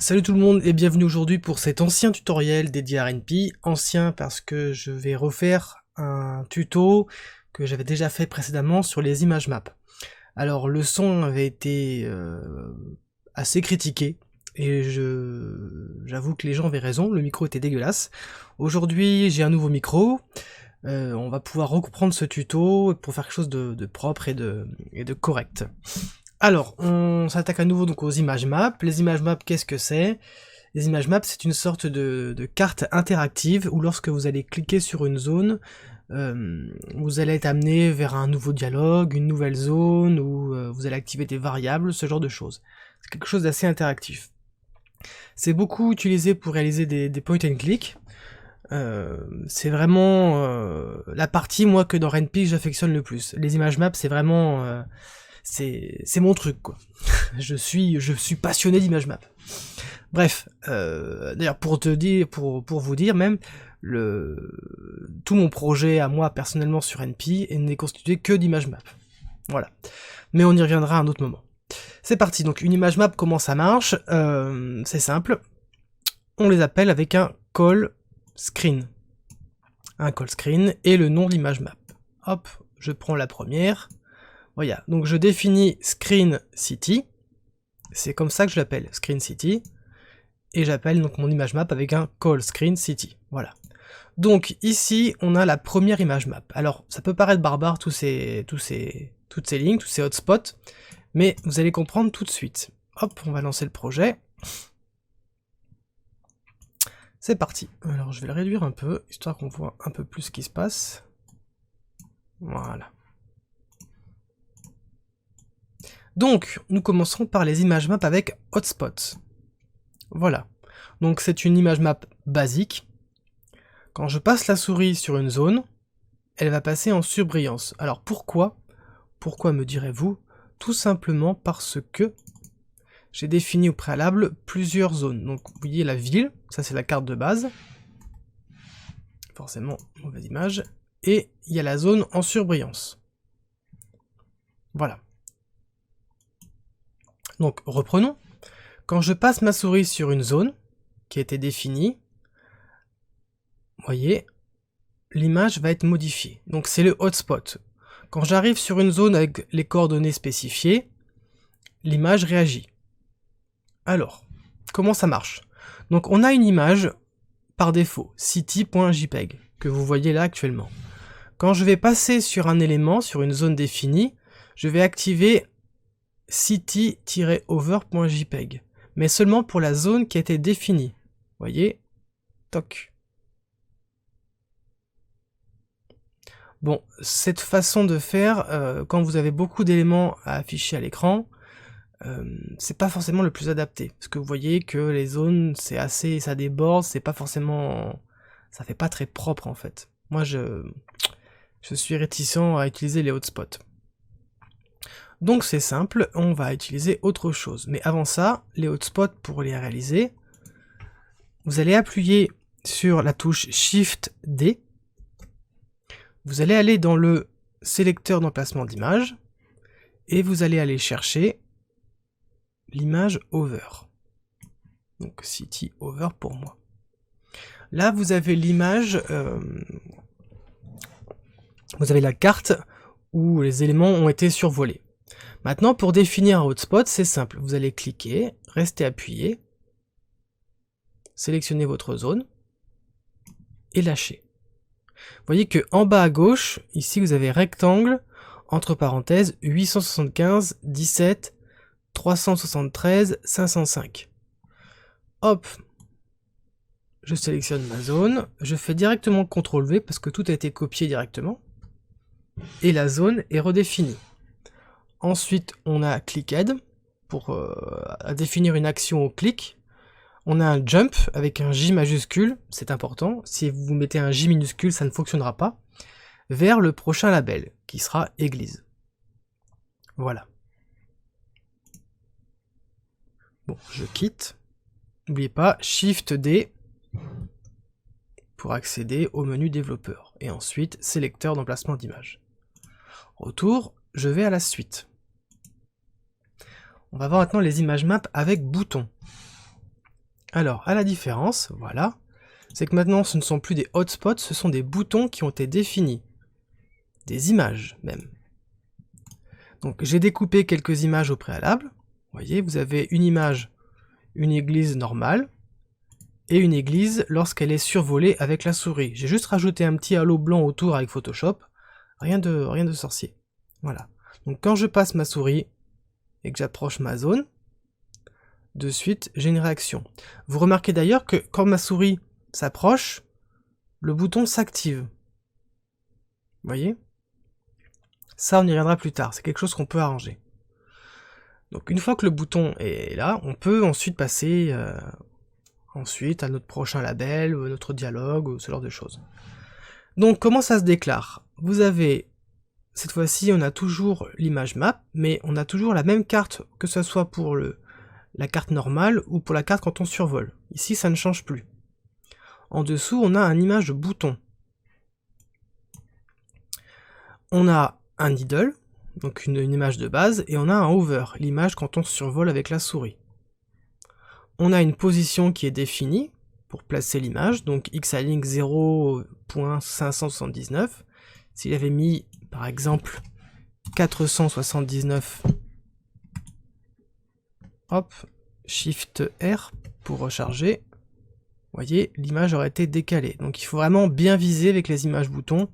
Salut tout le monde et bienvenue aujourd'hui pour cet ancien tutoriel dédié à RNP. Ancien parce que je vais refaire un tuto que j'avais déjà fait précédemment sur les images maps. Alors le son avait été assez critiqué et j'avoue que les gens avaient raison, le micro était dégueulasse. Aujourd'hui j'ai un nouveau micro, on va pouvoir reprendre ce tuto pour faire quelque chose de propre et de correct. Alors, on s'attaque à nouveau donc aux images maps. Les images maps, qu'est-ce que c'est? Les images maps, c'est une sorte de carte interactive où lorsque vous allez cliquer sur une zone, vous allez être amené vers un nouveau dialogue, une nouvelle zone, où vous allez activer des variables, ce genre de choses. C'est quelque chose d'assez interactif. C'est beaucoup utilisé pour réaliser des point and click. C'est vraiment la partie, moi, que dans RNP j'affectionne le plus. Les images maps, c'est vraiment... c'est mon truc, quoi. je suis passionné d'image map. Bref, d'ailleurs pour vous dire même, tout mon projet à moi personnellement sur NP n'est constitué que d'images map. Voilà. Mais on y reviendra à un autre moment. C'est parti, donc une image map, comment ça marche? C'est simple. On les appelle avec un call screen. Un call screen et le nom de l'image map. Hop, je prends la première. Voilà, donc je définis Screen City, c'est comme ça que je l'appelle, Screen City, et j'appelle donc mon image map avec un call Screen City, voilà. Donc ici, on a la première image map. Alors, ça peut paraître barbare, toutes ces lignes, tous ces hotspots, mais vous allez comprendre tout de suite. Hop, on va lancer le projet. C'est parti. Alors, je vais le réduire un peu, histoire qu'on voit un peu plus ce qui se passe. Voilà. Donc, nous commencerons par les images map avec hotspot. Voilà. Donc c'est une image map basique. Quand je passe la souris sur une zone, elle va passer en surbrillance. Alors pourquoi? Pourquoi me direz-vous? Tout simplement parce que j'ai défini au préalable plusieurs zones. Donc vous voyez la ville, ça c'est la carte de base. Forcément, mauvaise image. Et il y a la zone en surbrillance. Voilà. Donc reprenons. Quand je passe ma souris sur une zone qui a été définie, vous voyez, l'image va être modifiée. Donc c'est le hotspot. Quand j'arrive sur une zone avec les coordonnées spécifiées, l'image réagit. Alors, comment ça marche? Donc on a une image par défaut, city.jpg, que vous voyez là actuellement. Quand je vais passer sur un élément, sur une zone définie, je vais activer city-over.jpg, mais seulement pour la zone qui a été définie. Vous voyez, toc. Bon, cette façon de faire, quand vous avez beaucoup d'éléments à afficher à l'écran, c'est pas forcément le plus adapté, parce que vous voyez que les zones, c'est assez, ça déborde, c'est pas forcément, ça fait pas très propre en fait. Moi, je suis réticent à utiliser les hotspots. Donc c'est simple, on va utiliser autre chose. Mais avant ça, les hotspots, pour les réaliser, vous allez appuyer sur la touche Shift D. Vous allez aller dans le sélecteur d'emplacement d'image et vous allez aller chercher l'image Over. Donc City Over pour moi. Là vous avez l'image, vous avez la carte où les éléments ont été survolés. Maintenant, pour définir un hotspot, c'est simple. Vous allez cliquer, rester appuyé, sélectionnez votre zone et lâcher. Vous voyez que en bas à gauche, ici vous avez rectangle, entre parenthèses, 875, 17, 373, 505. Hop, je sélectionne ma zone, je fais directement CTRL-V parce que tout a été copié directement, et la zone est redéfinie. Ensuite, on a clicked pour définir une action au clic. On a un jump avec un J majuscule, c'est important. Si vous mettez un J minuscule, ça ne fonctionnera pas. Vers le prochain label, qui sera église. Voilà. Bon, je quitte. N'oubliez pas, Shift D pour accéder au menu développeur. Et ensuite, sélecteur d'emplacement d'image. Retour, je vais à la suite. On va voir maintenant les images map avec boutons. Alors, à la différence, voilà, c'est que maintenant ce ne sont plus des hotspots, ce sont des boutons qui ont été définis. Des images, même. Donc, j'ai découpé quelques images au préalable. Vous voyez, vous avez une image, une église normale, et une église lorsqu'elle est survolée avec la souris. J'ai juste rajouté un petit halo blanc autour avec Photoshop, rien de sorcier. Voilà. Donc quand je passe ma souris et que j'approche ma zone, de suite j'ai une réaction. Vous remarquez d'ailleurs que quand ma souris s'approche, le bouton s'active. Vous voyez? Ça on y reviendra plus tard, c'est quelque chose qu'on peut arranger. Donc une fois que le bouton est là, on peut ensuite passer à notre prochain label, ou notre dialogue, ou ce genre de choses. Donc comment ça se déclare? Vous avez, cette fois-ci on a toujours l'image map, mais on a toujours la même carte, que ce soit pour la carte normale, ou pour la carte quand on survole. Ici ça ne change plus. En dessous on a une image de bouton. On a un needle, donc une image de base, et on a un hover, l'image quand on survole avec la souris. On a une position qui est définie pour placer l'image, donc xalink 0.579. S'il avait mis, par exemple, 479, hop, Shift R pour recharger, vous voyez, l'image aurait été décalée. Donc il faut vraiment bien viser avec les images boutons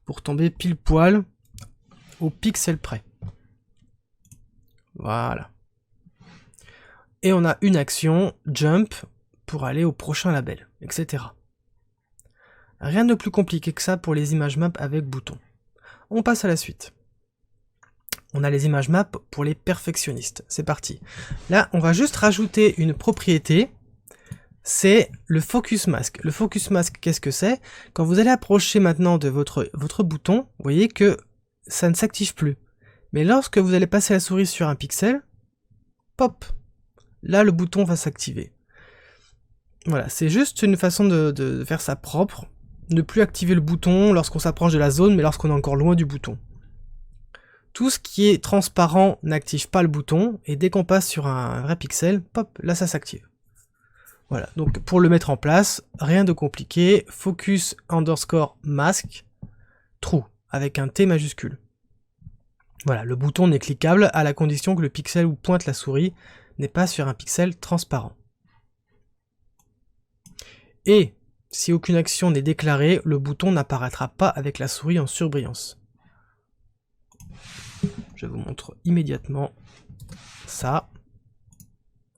pour tomber pile poil au pixel près. Voilà. Et on a une action, jump, pour aller au prochain label, etc. Rien de plus compliqué que ça pour les images map avec bouton. On passe à la suite. On a les images map pour les perfectionnistes. C'est parti. Là, on va juste rajouter une propriété, c'est le focus mask. Le focus mask, qu'est-ce que c'est? Quand vous allez approcher maintenant de votre bouton, vous voyez que ça ne s'active plus. Mais lorsque vous allez passer la souris sur un pixel, pop, là le bouton va s'activer. Voilà, c'est juste une façon de faire ça propre, ne plus activer le bouton lorsqu'on s'approche de la zone, mais lorsqu'on est encore loin du bouton. Tout ce qui est transparent n'active pas le bouton, et dès qu'on passe sur un vrai pixel, pop, là ça s'active. Voilà, donc pour le mettre en place, rien de compliqué, focus underscore mask, true, avec un T majuscule. Voilà, le bouton n'est cliquable à la condition que le pixel où pointe la souris n'est pas sur un pixel transparent. Et si aucune action n'est déclarée, le bouton n'apparaîtra pas avec la souris en surbrillance. Je vous montre immédiatement ça.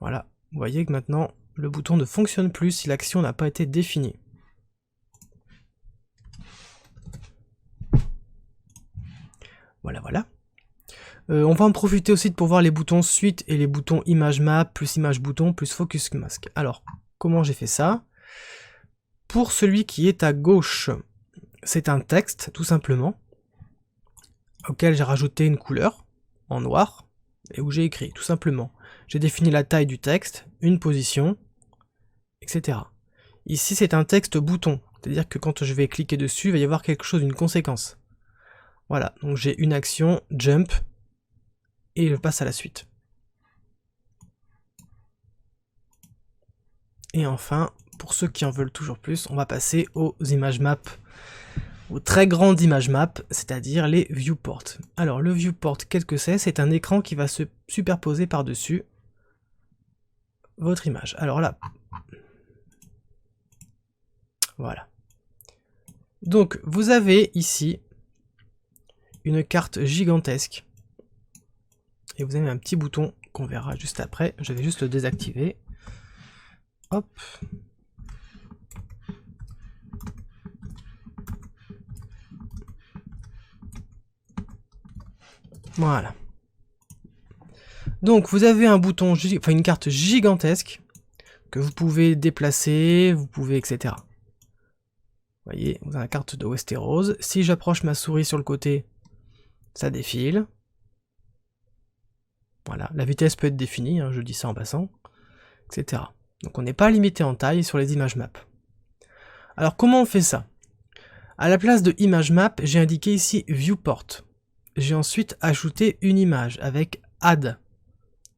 Voilà, vous voyez que maintenant le bouton ne fonctionne plus si l'action n'a pas été définie. Voilà, voilà. On va en profiter aussi pour voir les boutons suite et les boutons image map, plus image bouton, plus focus mask. Alors, comment j'ai fait ça? Pour celui qui est à gauche, c'est un texte, tout simplement, auquel j'ai rajouté une couleur, en noir, et où j'ai écrit, tout simplement. J'ai défini la taille du texte, une position, etc. Ici, c'est un texte bouton, c'est-à-dire que quand je vais cliquer dessus, il va y avoir quelque chose, une conséquence. Voilà, donc j'ai une action, jump, et je passe à la suite. Et enfin, pour ceux qui en veulent toujours plus, on va passer aux images map, aux très grandes images map, c'est-à-dire les viewports. Alors le viewport, qu'est-ce que c'est? C'est un écran qui va se superposer par-dessus votre image. Alors là, voilà. Donc vous avez ici une carte gigantesque. Et vous avez un petit bouton qu'on verra juste après. Je vais juste le désactiver. Hop. Voilà. Donc vous avez un bouton, enfin une carte gigantesque que vous pouvez déplacer, vous pouvez, etc. Vous voyez, vous avez la carte de Westeros. Si j'approche ma souris sur le côté, ça défile. Voilà, la vitesse peut être définie, hein, je dis ça en passant, etc. Donc on n'est pas limité en taille sur les images map. Alors comment on fait ça? À la place de image map, j'ai indiqué ici viewport. J'ai ensuite ajouté une image avec add.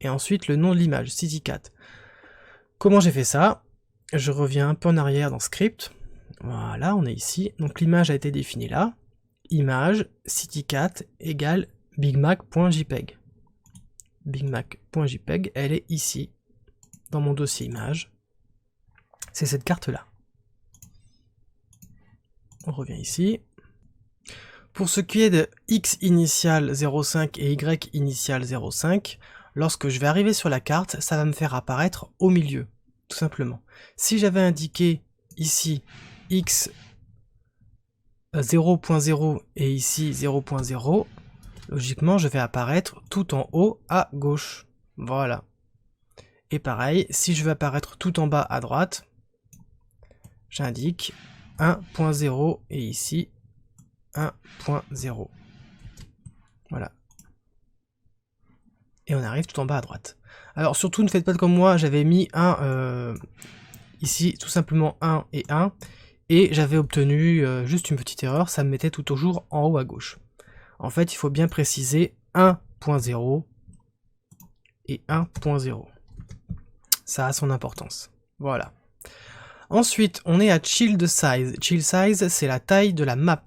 Et ensuite le nom de l'image, citycat. Comment j'ai fait ça? je reviens un peu en arrière dans Script. Voilà, on est ici. Donc l'image a été définie là. Image citycat égale bigmac.jpg. Bigmac.jpg, elle est ici, dans mon dossier image. C'est cette carte-là. On revient ici. Pour ce qui est de X initial 0,5 et Y initial 0,5, lorsque je vais arriver sur la carte, ça va me faire apparaître au milieu, tout simplement. Si j'avais indiqué ici X 0.0 et ici 0.0, logiquement je vais apparaître tout en haut à gauche. Voilà. Et pareil, si je veux apparaître tout en bas à droite, j'indique 1.0 et ici 1.0. Voilà. Et on arrive tout en bas à droite. Alors surtout ne faites pas comme moi, j'avais mis ici tout simplement 1 et 1, et j'avais obtenu juste une petite erreur, ça me mettait tout toujours en haut à gauche. En fait, il faut bien préciser 1.0 et 1.0. Ça a son importance. Voilà. Ensuite, on est à Child Size. Child Size, c'est la taille de la map.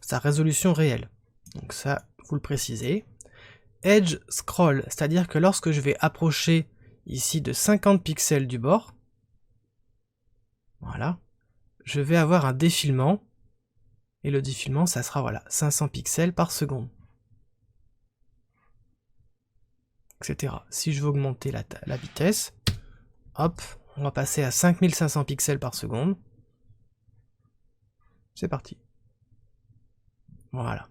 Sa résolution réelle. Donc ça, vous le précisez. Edge Scroll, c'est-à-dire que lorsque je vais approcher ici de 50 pixels du bord, voilà, je vais avoir un défilement, et le défilement, ça sera voilà 500 pixels par seconde, etc. Si je veux augmenter la vitesse, hop, on va passer à 5500 pixels par seconde. C'est parti. Voilà.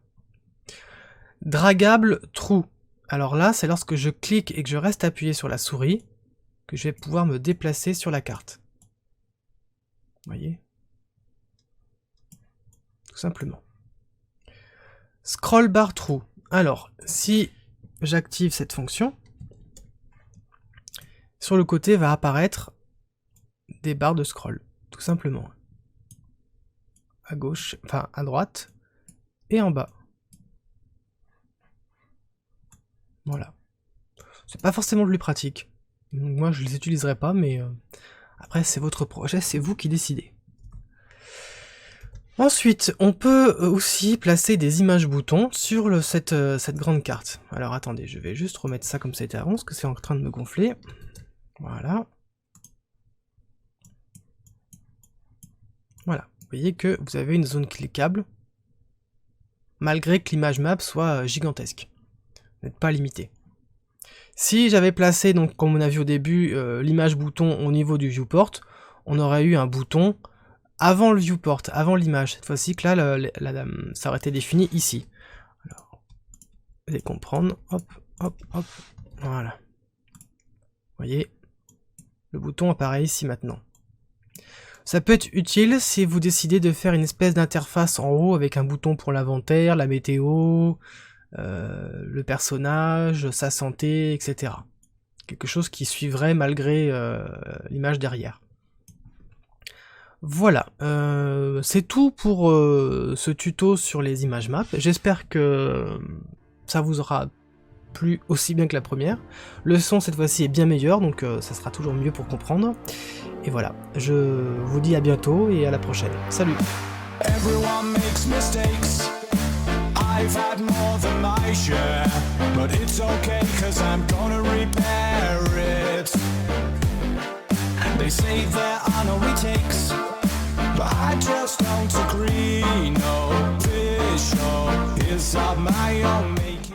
Dragable trou. Alors là, c'est lorsque je clique et que je reste appuyé sur la souris que je vais pouvoir me déplacer sur la carte. Vous voyez? Tout simplement. Scroll bar trou. Alors, si j'active cette fonction, sur le côté va apparaître des barres de scroll, tout simplement. À gauche, enfin à droite, et en bas. Voilà. C'est pas forcément le plus pratique. Donc moi je les utiliserai pas, mais après c'est votre projet, c'est vous qui décidez. Ensuite, on peut aussi placer des images boutons sur cette grande carte. Alors attendez, je vais juste remettre ça comme ça était avant, parce que c'est en train de me gonfler. Voilà. Voilà. Vous voyez que vous avez une zone cliquable, malgré que l'image map soit gigantesque. Vous n'êtes pas limité. Si j'avais placé, donc comme on a vu au début, l'image bouton au niveau du viewport, on aurait eu un bouton avant le viewport, avant l'image. Cette fois-ci que là, ça aurait été défini ici. Alors, vous allez comprendre. Hop, hop, hop. Voilà. Vous voyez, le bouton apparaît ici maintenant. Ça peut être utile si vous décidez de faire une espèce d'interface en haut avec un bouton pour l'inventaire, la météo, le personnage, sa santé, etc. Quelque chose qui suivrait malgré l'image derrière. Voilà, c'est tout pour ce tuto sur les images maps. J'espère que ça vous aura plu aussi bien que la première. Le son cette fois-ci est bien meilleur, donc ça sera toujours mieux pour comprendre. Et voilà, je vous dis à bientôt et à la prochaine. Salut! I've had more than my share, but it's okay cause I'm gonna repair it. They say there are no retakes, but I just don't agree. No, this show is of my own making.